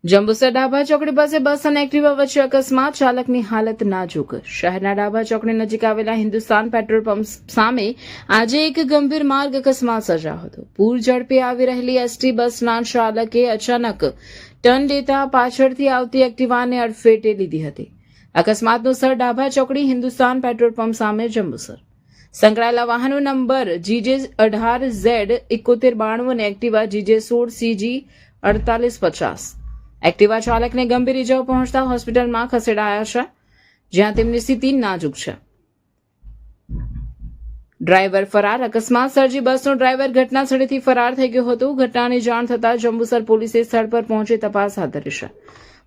જંબુસર ડાભા ચોકડી પાસે બસ અને એક્ટિવા વચ્ચે અકસ્માત, ચાલકની હાલત નાજુક। શહેરના ડાભા ચોકડી નજીક આવેલા હિન્દુસ્તાન પેટ્રોલ પંપ સામે આજે એક ગંભીર માર્ગ અકસ્માત સર્જાયો હતો। પૂર ઝડપે આવી રહેલી એસટી બસના ચાલકે અચાનક ટર્ન લેતા પાછળથી આવતી એક્ટિવાને અડફેટે લીધી હતી। અકસ્માતનું સ્થળ ડાભા ચોકડી હિન્દુસ્તાન પેટ્રોલ પંપ સામે જંબુસર। સંકળાયેલા વાહનો નંબર GJ18Z7192 અને એક્ટિવા GJ16CG 4850। એક્ટિવા ચાલકને ગંભીર ઇજાઓ પહોંચતા હોસ્પિટલમાં ખસેડાયા છે, જ્યાં તેમની સ્થિતિ નાજુક છે। ડ્રાઈવર ફરાર। અકસ્માત સર્જી બસનો ડ્રાઈવર ઘટના સ્થળેથી ફરાર થઈ ગયો હતો। ઘટનાની જાણ થતાં જંબુસર પોલીસે સ્થળ પર પહોંચી તપાસ હાથ ધરી છે।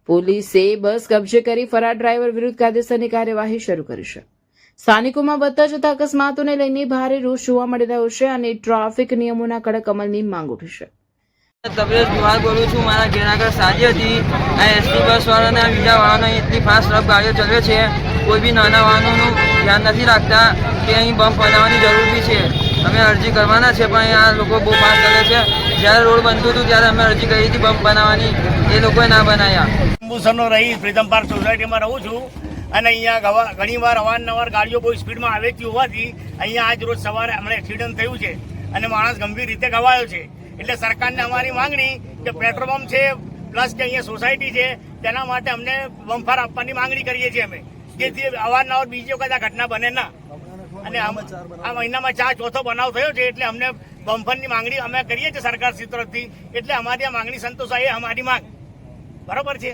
પોલીસે બસ કબજે કરી ફરાર ડ્રાઈવર વિરુદ્ધ કાયદેસરની કાર્યવાહી શરૂ કરી છે। સ્થાનિકોમાં વધતા જતા અકસ્માતોને લઈને ભારે રોષ જોવા મળી રહ્યો છે અને ટ્રાફિક નિયમોના કડક અમલની માંગ ઉઠી છે। તબરેજ કુમાર બોલું છું। મારા ઘેર આગળ સાજી હતી। આ એસટી બસ વાળાને બીજા વાહનો એટલી ફાસ્ટ રફ ગાડીઓ ચલાવે છે, કોઈ બી નાના વાહનોનું ધ્યાન નથી રાખતા કે અહીં બમ્પ બનાવવાની જરૂર બી છે। અમે અરજી કરવાના છે, પણ આ લોકો બહુ ફાસ્ટ કરે છે। જ્યારે રોડ બનતું હતું ત્યારે અમે અરજી કરી હતી બમ્પ બનાવવાની, એ લોકોએ ના બનાવ્યા। જંબુસરનો રહીશ પ્રીતમ પાર્ક સોસાયટીમાં રહું છું અને અહીંયા ઘણીવાર અવારનવાર ગાડીઓ બહુ સ્પીડમાં આવેતી હોવાથી અહીંયા આજ રોજ સવારે હમણાં એક્સિડન્ટ થયું છે અને માણસ ગંભીર રીતે ઘવાયો છે। એટલે સરકારને અમારી માંગણી કે પેટ્રોલ પંપ છે પ્લસ કે અહીંયા સોસાયટી છે તેના માટે અમને બમ્ફાર આપવાની માંગણી કરીએ છીએ અમે, જેથી અવારનવાર બીજી વખત આ ઘટના બને ના। અને આ મહિનામાં ચોથો બનાવ થયો છે, એટલે અમને બમ્ફરની માંગણી અમે કરીએ છીએ સરકાર શ્રી તરફથી। એટલે અમારી આ માંગણી સંતોષાય એ અમારી માંગ બરોબર છે।